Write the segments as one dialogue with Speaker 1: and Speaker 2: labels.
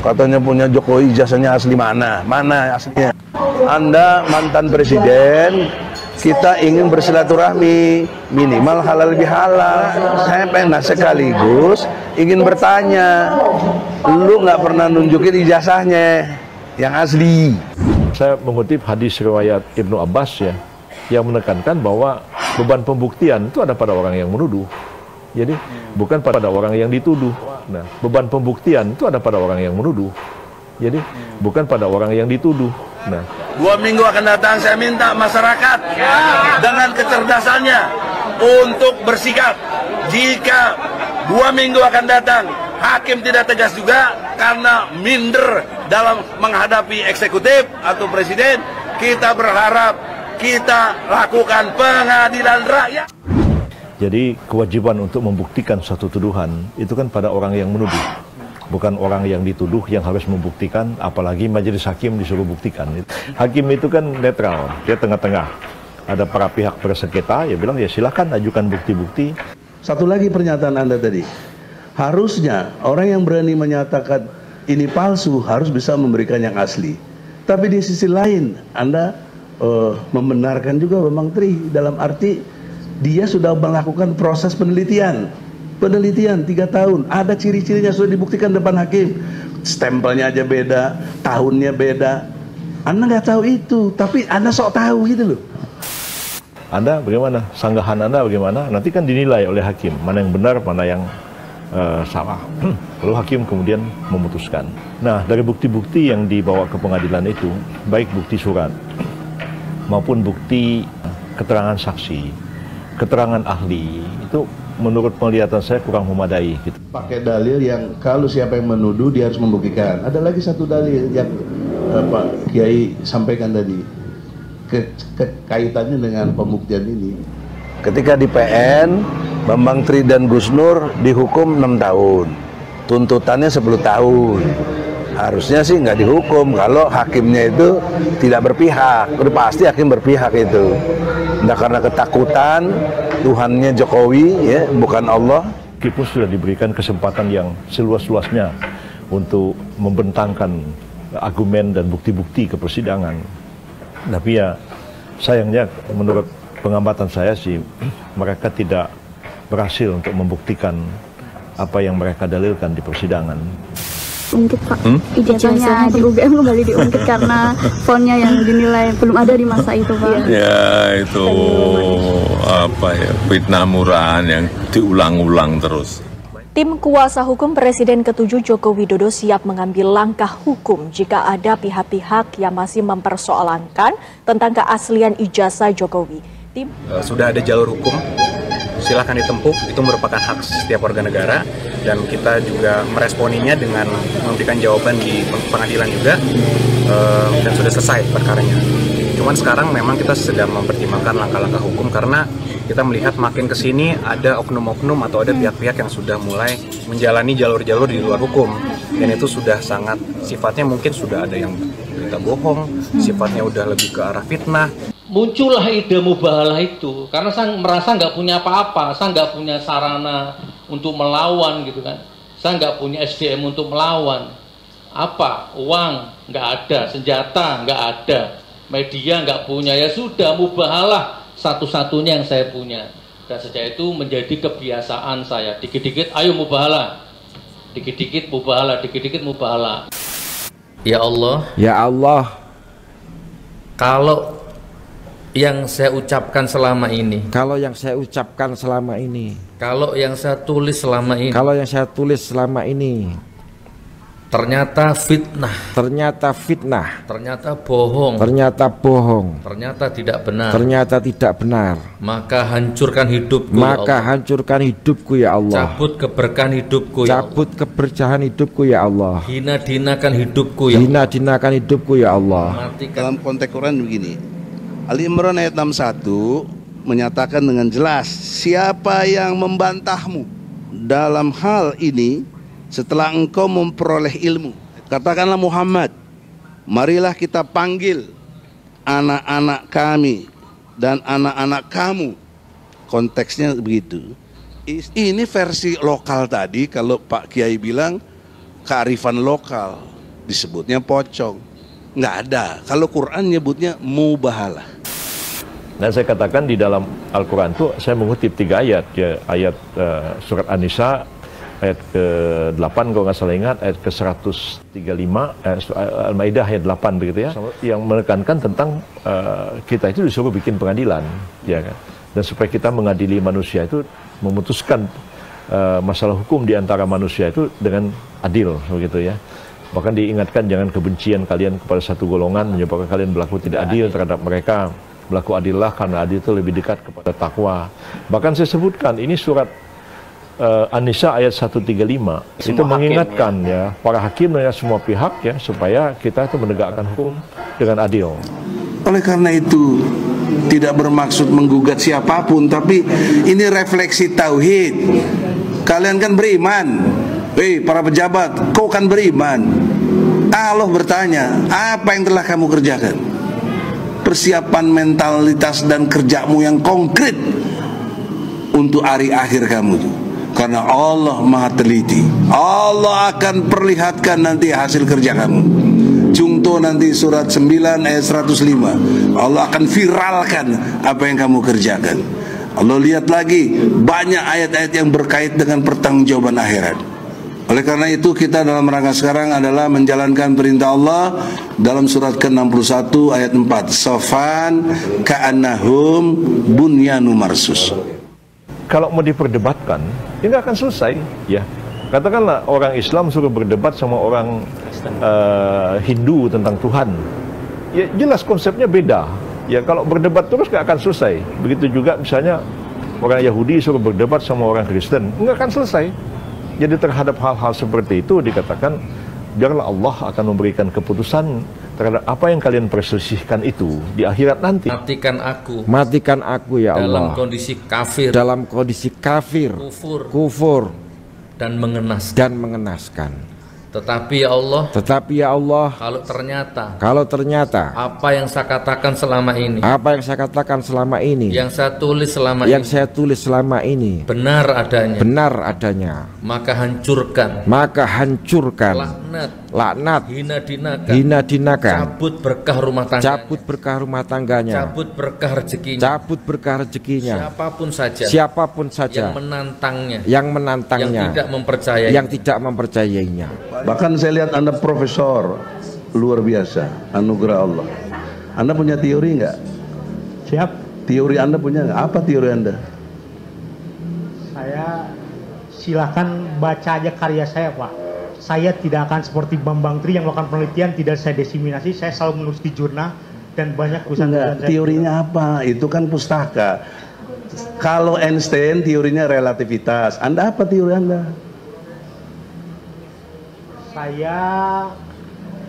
Speaker 1: Katanya punya Jokowi, ijazahnya asli mana? Mana aslinya? Anda mantan presiden, kita ingin bersilaturahmi, minimal halal bihalal. Saya pernah sekaligus ingin bertanya, lu nggak pernah nunjukin ijazahnya yang asli.
Speaker 2: Saya mengutip hadis riwayat Ibnu Abbas ya, yang menekankan bahwa beban pembuktian itu ada pada orang yang menuduh. Jadi bukan pada orang yang dituduh. Nah, beban pembuktian itu ada pada orang yang menuduh. Jadi bukan pada orang yang dituduh. Nah,
Speaker 1: 2 minggu akan datang, saya minta masyarakat dengan kecerdasannya untuk bersikap. Jika 2 minggu akan datang, hakim tidak tegas juga karena minder dalam menghadapi eksekutif atau presiden, kita berharap kita lakukan pengadilan rakyat.
Speaker 2: jadi kewajiban untuk membuktikan suatu tuduhan itu kan pada orang yang menuduh, bukan orang yang dituduh yang harus membuktikan, apalagi majelis hakim disuruh buktikan. Hakim itu kan netral, dia tengah-tengah. Ada para pihak bersengketa, ya bilang ya silakan ajukan bukti-bukti.
Speaker 3: Satu lagi pernyataan Anda tadi, harusnya orang yang berani menyatakan ini palsu harus bisa memberikan yang asli. Tapi di sisi lain Anda membenarkan juga Bang Tri, dalam arti dia sudah melakukan proses penelitian 3 tahun, ada ciri-cirinya sudah dibuktikan depan hakim, stempelnya aja beda, tahunnya beda. Anda nggak tahu itu, tapi Anda sok tahu gitu loh.
Speaker 2: Anda bagaimana? Sanggahan Anda bagaimana? Nanti kan dinilai oleh hakim, mana yang benar, mana yang salah. Lalu hakim kemudian memutuskan. Nah, dari bukti-bukti yang dibawa ke pengadilan itu, baik bukti surat maupun bukti keterangan saksi, keterangan ahli, itu menurut penglihatan saya kurang memadai gitu.
Speaker 3: Pakai dalil yang kalau siapa yang menuduh dia harus membuktikan. Ada lagi satu dalil yang Pak Kiai sampaikan tadi, kaitannya dengan pembuktian ini.
Speaker 1: Ketika di PN, Bambang Tri dan Gus Nur dihukum 6 tahun, tuntutannya 10 tahun. Harusnya sih nggak dihukum kalau hakimnya itu tidak berpihak. Udah pasti hakim berpihak itu. Nah, karena ketakutan Tuhannya Jokowi, ya, bukan Allah.
Speaker 2: Meskipun sudah diberikan kesempatan yang seluas-luasnya untuk membentangkan argumen dan bukti-bukti ke persidangan, tapi ya sayangnya menurut pengamatan saya sih mereka tidak berhasil untuk membuktikan apa yang mereka dalilkan di persidangan.
Speaker 4: Ungkit Pak, ijazahnya di UGM kembali diungkit karena fonnya yang dinilai belum ada di masa itu Pak.
Speaker 5: Ya itu apa ya, fitnah murahan yang diulang-ulang terus.
Speaker 6: Tim kuasa hukum Presiden ke-7 Joko Widodo siap mengambil langkah hukum jika ada pihak-pihak yang masih mempersoalkan tentang keaslian ijazah Jokowi.
Speaker 7: Sudah ada jalur hukum, silakan ditempuh, itu merupakan hak setiap warga negara dan kita juga meresponinya dengan memberikan jawaban di pengadilan juga dan sudah selesai perkaranya. Cuman sekarang memang kita sedang mempertimbangkan langkah-langkah hukum karena kita melihat makin ke sini ada oknum-oknum atau ada pihak-pihak yang sudah mulai menjalani jalur-jalur di luar hukum dan itu sudah sangat sifatnya mungkin sudah ada yang berita bohong, sifatnya udah lebih ke arah fitnah.
Speaker 8: Muncullah ide mubahalah itu karena saya merasa nggak punya apa-apa, saya nggak punya sarana untuk melawan gitu kan, saya nggak punya SDM untuk melawan. Apa? Uang nggak ada, senjata nggak ada, media nggak punya, ya sudah mubahalah satu-satunya yang saya punya. Dan sejak itu menjadi kebiasaan saya, dikit-dikit ayo mubahalah, dikit-dikit mubahalah, dikit-dikit mubahalah.
Speaker 9: Ya Allah,
Speaker 10: ya Allah,
Speaker 9: kalau yang saya ucapkan selama ini,
Speaker 10: kalau yang saya ucapkan selama ini,
Speaker 9: kalau yang saya tulis selama ini,
Speaker 10: kalau yang saya tulis selama ini
Speaker 9: ternyata fitnah,
Speaker 10: ternyata fitnah,
Speaker 9: ternyata bohong,
Speaker 10: ternyata bohong,
Speaker 9: ternyata tidak benar,
Speaker 10: ternyata tidak benar,
Speaker 9: maka hancurkan hidupku,
Speaker 10: maka
Speaker 9: ya Allah.
Speaker 10: hancurkan hidupku ya Allah,
Speaker 9: cabut keberkahan hidupku ya Allah,
Speaker 10: cabut keberkahan hidupku ya Allah,
Speaker 9: hina-dinakan hidupku ya Allah,
Speaker 10: hina-dinakan hidupku ya Allah.
Speaker 9: Matikan.
Speaker 3: Dalam konteks Quran begini, Ali Imran ayat 61 menyatakan dengan jelas, siapa yang membantahmu dalam hal ini setelah engkau memperoleh ilmu, katakanlah Muhammad, marilah kita panggil anak-anak kami dan anak-anak kamu. Konteksnya begitu. Ini versi lokal tadi, kalau Pak Kiai bilang kearifan lokal. disebutnya pocong. Nggak ada. Kalau Quran nyebutnya mubahalah.
Speaker 2: Dan saya katakan di dalam Al-Quran itu saya mengutip 3 ayat, ya, ayat surat An-Nisa ayat ke-8 kalau nggak salah ingat, ayat ke-135, Al-Maidah ayat 8 begitu ya, yang menekankan tentang kita itu disuruh bikin pengadilan, ya kan? Dan supaya kita mengadili manusia itu, memutuskan masalah hukum di antara manusia itu dengan adil, begitu ya. Bahkan diingatkan jangan kebencian kalian kepada satu golongan menyebabkan kalian berlaku tidak adil terhadap mereka. Berlaku adillah karena adil itu lebih dekat kepada takwa. Bahkan saya sebutkan ini surat An-Nisa ayat 135 itu mengingatkan ya para hakim dan semua pihak ya supaya kita itu menegakkan hukum dengan adil.
Speaker 3: Oleh karena itu tidak bermaksud menggugat siapapun, tapi ini refleksi tauhid. Kalian kan beriman, para pejabat, kau kan beriman. Allah bertanya, apa yang telah kamu kerjakan? Persiapan mentalitas dan kerjamu yang konkret untuk hari akhir kamu itu. Karena Allah maha teliti, Allah akan perlihatkan nanti hasil kerja kamu. Contoh nanti surat 9 ayat 105, Allah akan viralkan apa yang kamu kerjakan. Allah lihat lagi banyak ayat-ayat yang berkait dengan pertanggungjawaban akhirat. Oleh karena itu kita dalam rangka sekarang adalah menjalankan perintah Allah dalam surat ke-61 ayat 4, Sofan ka'annahum bunyanu marsus.
Speaker 2: Kalau mau diperdebatkan, ini nggak akan selesai, ya. Katakanlah orang Islam suruh berdebat sama orang Hindu tentang Tuhan, ya jelas konsepnya beda. Ya kalau berdebat terus nggak akan selesai. Begitu juga misalnya orang Yahudi suruh berdebat sama orang Kristen, nggak akan selesai. Jadi terhadap hal-hal seperti itu dikatakan, biarlah Allah akan memberikan keputusan terhadap apa yang kalian perselisihkan itu di akhirat nanti.
Speaker 10: Matikan aku ya Allah
Speaker 9: dalam kondisi kafir,
Speaker 10: kufur
Speaker 9: dan mengenaskan. Tetapi ya Allah, kalau ternyata
Speaker 10: apa yang saya katakan selama ini,
Speaker 9: yang saya tulis selama ini, benar adanya, maka hancurkan,
Speaker 10: laknat,
Speaker 9: hina
Speaker 10: dinakan,
Speaker 9: cabut berkah rumah tangganya,
Speaker 10: cabut berkah rezekinya,
Speaker 9: siapapun saja
Speaker 10: yang menantangnya, yang tidak mempercayainya.
Speaker 3: Bahkan saya lihat Anda profesor luar biasa, anugerah Allah. Anda punya teori nggak?
Speaker 11: Siap.
Speaker 3: Teori Anda punya nggak? Apa teori Anda?
Speaker 11: Saya silakan baca aja karya saya, Pak. Saya tidak akan seperti Bambang Tri yang melakukan penelitian, tidak saya diseminasi. Saya selalu menulis di jurnal dan banyak tulisan-tulisan.
Speaker 3: Teorinya apa? Itu kan pustaka. Kalau Einstein teorinya relativitas. Anda apa teori Anda?
Speaker 11: Saya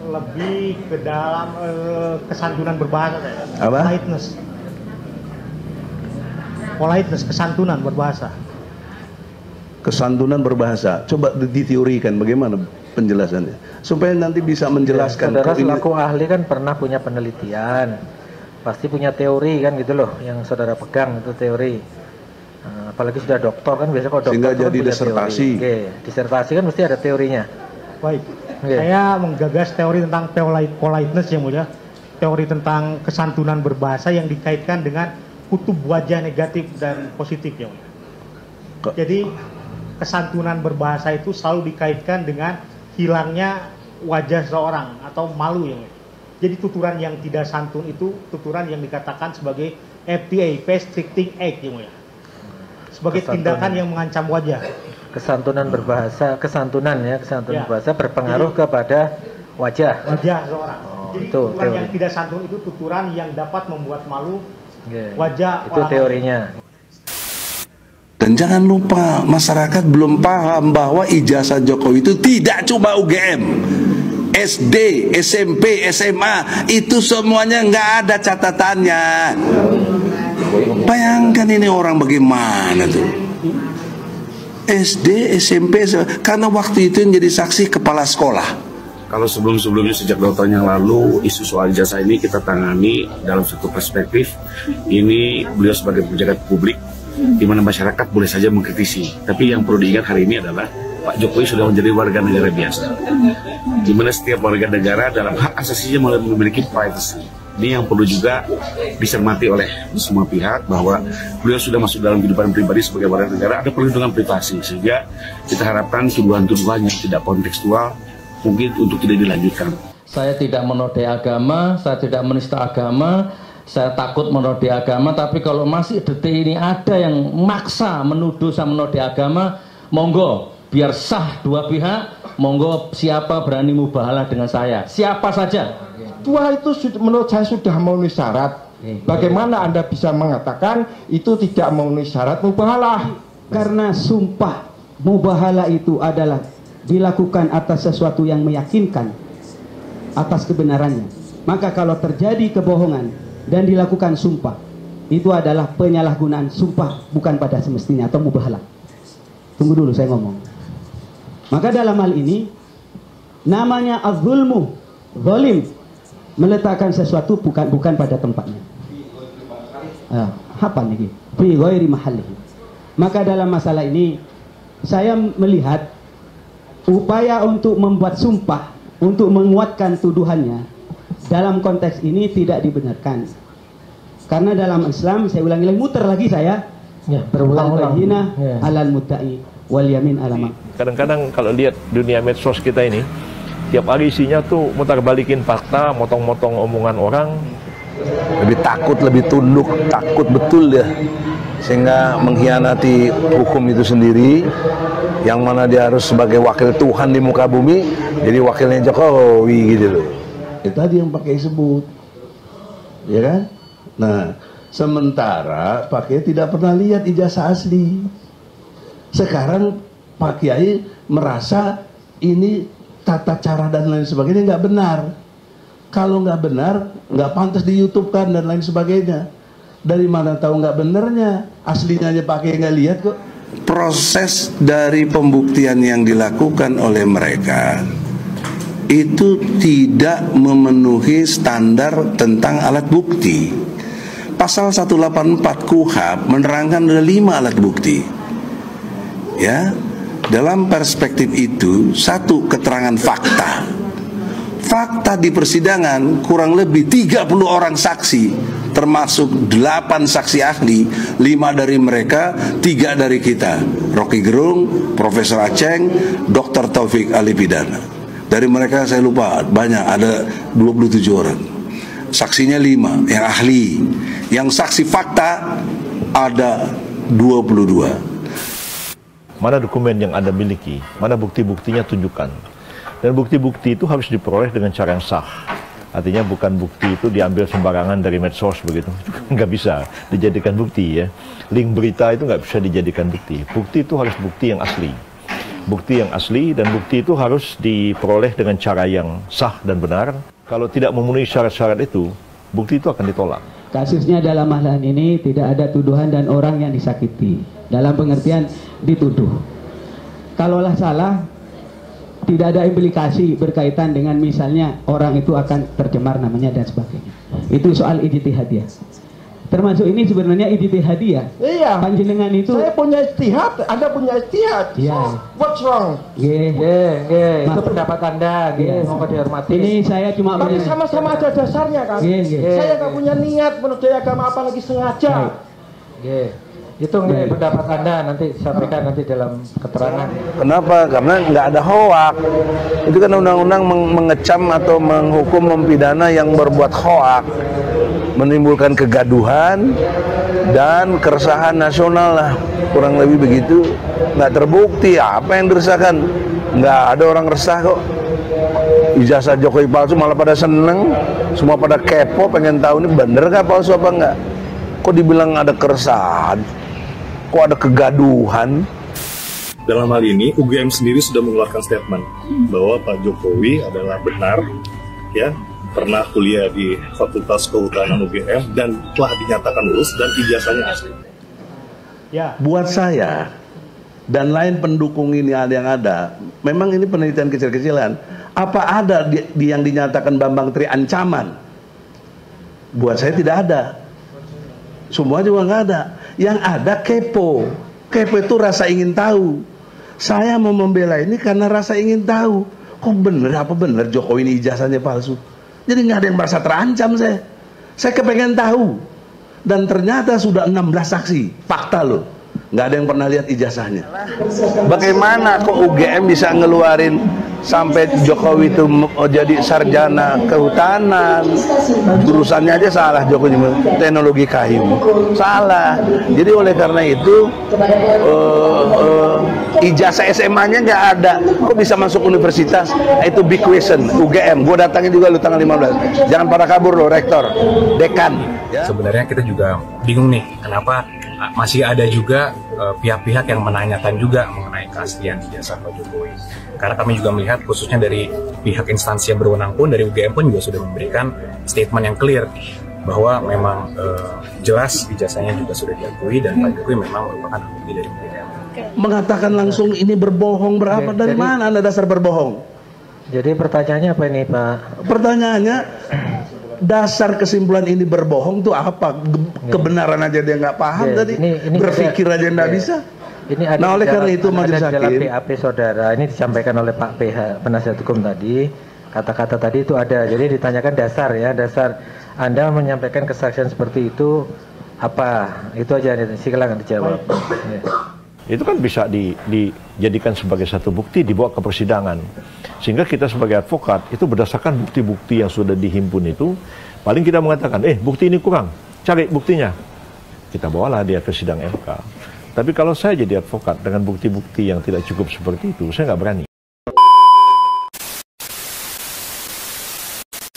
Speaker 11: lebih ke dalam kesantunan berbahasa.
Speaker 3: Apa?
Speaker 11: Politeness, kesantunan berbahasa.
Speaker 3: Kesantunan berbahasa. Coba diteorikan bagaimana penjelasannya supaya nanti bisa menjelaskan.
Speaker 12: Saudara selaku ahli kan pernah punya penelitian, pasti punya teori kan gitu loh, yang saudara pegang itu teori. Apalagi sudah doktor kan biasa kalau doktor
Speaker 3: sehingga
Speaker 12: kan
Speaker 3: jadi disertasi.
Speaker 12: Oke, disertasi kan mesti ada teorinya.
Speaker 11: Baik, saya menggagas teori tentang politeness yang mulia, teori tentang kesantunan berbahasa yang dikaitkan dengan kutub wajah negatif dan positif yang mulia. Jadi kesantunan berbahasa itu selalu dikaitkan dengan hilangnya wajah seorang atau malu yang mulia. Jadi tuturan yang tidak santun itu tuturan yang dikatakan sebagai FTA, face restricting act yang mulia, sebagai tindakan yang mengancam wajah.
Speaker 12: Kesantunan berbahasa, kesantunan berbahasa berpengaruh kepada wajah
Speaker 11: seorang. Jadi
Speaker 12: itu
Speaker 11: tuturan
Speaker 12: teori.
Speaker 11: yang tidak santun itu tuturan yang dapat membuat malu wajah
Speaker 12: itu
Speaker 11: orang
Speaker 12: teorinya.
Speaker 3: Dan jangan lupa masyarakat belum paham bahwa ijazah Jokowi itu tidak cuma UGM, SD, SMP, SMA, itu semuanya nggak ada catatannya. Bayangkan ini orang bagaimana tuh. SD, SMP, karena waktu itu yang jadi saksi kepala sekolah.
Speaker 13: Kalau sebelum-sebelumnya sejak 2 tahun yang lalu isu soal ijazah ini kita tangani dalam satu perspektif. Ini beliau sebagai pejabat publik, di mana masyarakat boleh saja mengkritisi. Tapi yang perlu diingat hari ini adalah Pak Jokowi sudah menjadi warga negara biasa. di mana setiap warga negara dalam hak asasinya memiliki privacy. Ini yang perlu juga dicermati oleh semua pihak, bahwa beliau sudah masuk dalam kehidupan pribadi sebagai warga negara, ada perlindungan privasi, sehingga kita harapkan tuduhan-tuduhan yang tidak kontekstual mungkin untuk tidak dilanjutkan.
Speaker 8: Saya tidak menodai agama, saya tidak menista agama, saya takut menodai agama, tapi kalau masih detik ini ada yang maksa menuduh saya menodai agama, monggo, biar sah dua pihak, monggo siapa berani mubahalah dengan saya, siapa saja.
Speaker 14: Dua itu menurut saya sudah memenuhi syarat. Bagaimana Anda bisa mengatakan itu tidak memenuhi syarat mubahalah?
Speaker 15: Karena sumpah mubahalah itu adalah dilakukan atas sesuatu yang meyakinkan atas kebenarannya. Maka kalau terjadi kebohongan dan dilakukan sumpah, itu adalah penyalahgunaan sumpah bukan pada semestinya atau mubahalah. Tunggu dulu saya ngomong. Maka dalam hal ini namanya az-zulmu, zalim, meletakkan sesuatu bukan pada tempatnya. Apa nih? Fi ghairi mahallihi. Maka dalam masalah ini saya melihat upaya untuk membuat sumpah untuk menguatkan tuduhannya dalam konteks ini tidak dibenarkan. Karena dalam Islam, saya ulangi lagi, muter lagi saya, berulang-ulang, alal mudda'i wal yamin alama.
Speaker 2: Kadang-kadang kalau lihat dunia medsos kita ini, tiap hari isinya tuh mutar balikin fakta, motong-motong omongan orang.
Speaker 3: Lebih takut, lebih tunduk, takut betul dia, sehingga mengkhianati hukum itu sendiri, yang mana dia harus sebagai wakil Tuhan di muka bumi, jadi wakilnya Jokowi gitu loh. Itu tadi yang pakai sebut, ya kan? Nah, sementara Pak Kiai tidak pernah lihat ijazah asli. Sekarang Pak Kiai merasa ini tata cara dan lain sebagainya nggak benar. Kalau nggak benar, nggak pantas di YouTube kan dan lain sebagainya. Dari mana tahu nggak benernya? Aslinya aja Pak Kiai nggak lihat kok. Proses dari pembuktian yang dilakukan oleh mereka itu tidak memenuhi standar tentang alat bukti. Pasal 184 KUHP menerangkan ada 5 alat bukti. Ya, dalam perspektif itu, satu, keterangan fakta. Fakta di persidangan kurang lebih 30 orang saksi, termasuk 8 saksi ahli, 5 dari mereka, 3 dari kita, Rocky Gerung, Profesor Aceng, Dr. Taufik Ali Pidana. Dari mereka saya lupa, banyak, ada 27 orang. Saksinya 5 yang ahli, yang saksi fakta ada 22.
Speaker 2: Mana dokumen yang Anda miliki, mana bukti-buktinya tunjukkan. Dan bukti-bukti itu harus diperoleh dengan cara yang sah. Artinya bukan bukti itu diambil sembarangan dari medsos begitu. Nggak bisa dijadikan bukti ya. Link berita itu nggak bisa dijadikan bukti. Bukti itu harus bukti yang asli. Bukti yang asli dan bukti itu harus diperoleh dengan cara yang sah dan benar. Kalau tidak memenuhi syarat-syarat itu, bukti itu akan ditolak.
Speaker 15: Kasusnya dalam hal ini tidak ada tuduhan dan orang yang disakiti. Dalam pengertian dituduh. Kalaulah salah, tidak ada implikasi berkaitan dengan misalnya orang itu akan tercemar namanya dan sebagainya. Itu soal ijtihadiyah. Termasuk ini sebenarnya ijtihadiyah.
Speaker 14: Iya.
Speaker 15: Panjenengan itu.
Speaker 14: Saya punya ijtihad, Anda punya ijtihad.
Speaker 15: Iya.
Speaker 14: So, what's wrong?
Speaker 12: Itu pendapat Anda, mau dihormati.
Speaker 15: Ini saya cuma.
Speaker 14: Tapi sama-sama ada dasarnya kan. Saya nggak punya niat menodai agama apalagi sengaja.
Speaker 12: Itu pendapat Anda nanti disampaikan nanti dalam keterangan.
Speaker 3: Kenapa? Karena nggak ada hoak. Itu kan undang-undang mengecam atau menghukum mempidana yang berbuat hoak, menimbulkan kegaduhan dan keresahan nasional lah, kurang lebih begitu. Nggak terbukti apa yang diresahkan. Nggak ada orang resah kok. Ijazah Jokowi palsu malah pada seneng, semua pada kepo pengen tahu ini bener nggak palsu apa nggak. Kok dibilang ada keresahan? Kok ada kegaduhan?
Speaker 16: Dalam hal ini UGM sendiri sudah mengeluarkan statement bahwa Pak Jokowi adalah benar ya pernah kuliah di Fakultas Kehutanan UGM dan telah dinyatakan lulus dan ijazahnya asli.
Speaker 3: Ya. Buat saya dan lain pendukung ini ada yang ada, memang ini penelitian kecil-kecilan. Apa ada yang dinyatakan Bambang Tri ancaman? Buat saya tidak ada. Semua juga nggak ada. Yang ada kepo. Kepo itu rasa ingin tahu. Saya mau membela ini karena rasa ingin tahu. kok bener apa bener Jokowi ini ijazahnya palsu? Jadi nggak ada yang merasa terancam saya. Saya kepengen tahu. Dan ternyata sudah 16 saksi, fakta loh. Nggak ada yang pernah lihat ijazahnya. Bagaimana kok UGM bisa ngeluarin sampai Jokowi itu jadi sarjana kehutanan, jurusannya aja salah, Jokowi teknologi kayu, salah. Jadi oleh karena itu ijazah SMA-nya nggak ada, kok bisa masuk universitas? Itu big question. UGM, gue datangin juga lu tanggal 15. Jangan pada kabur lo, rektor, dekan.
Speaker 7: Sebenarnya kita juga bingung nih, kenapa masih ada juga pihak-pihak yang menanyakan juga mengenai keaslian ijazah Pak Jokowi. Karena kami juga melihat khususnya dari pihak instansi yang berwenang pun, dari UGM pun juga sudah memberikan statement yang clear bahwa memang jelas ijazahnya juga sudah diakui dan Pak Jokowi memang merupakan alumni dari UGM.
Speaker 3: Mengatakan langsung ini berbohong berapa? Dari mana Anda dasar berbohong?
Speaker 12: Jadi pertanyaannya apa ini Pak?
Speaker 3: Pertanyaannya dasar kesimpulan ini berbohong tuh apa? Kebenaran aja dia nggak paham tadi. Ini berpikir aja nggak bisa.
Speaker 12: Ini ada
Speaker 3: nah oleh karena itu majelis
Speaker 12: dalam
Speaker 3: hakim
Speaker 12: BAP saudara ini disampaikan oleh Pak PH penasihat hukum tadi, kata-kata tadi itu ada. Jadi ditanyakan dasar ya, dasar Anda menyampaikan kesaksian seperti itu apa? Itu aja, silakan dijawab. Ya.
Speaker 2: Itu kan bisa dijadikan sebagai satu bukti dibawa ke persidangan. Sehingga kita sebagai advokat itu berdasarkan bukti-bukti yang sudah dihimpun itu, paling kita mengatakan, bukti ini kurang, cari buktinya. Kita bawalah dia ke sidang MK. Tapi kalau saya jadi advokat dengan bukti-bukti yang tidak cukup seperti itu, saya nggak berani.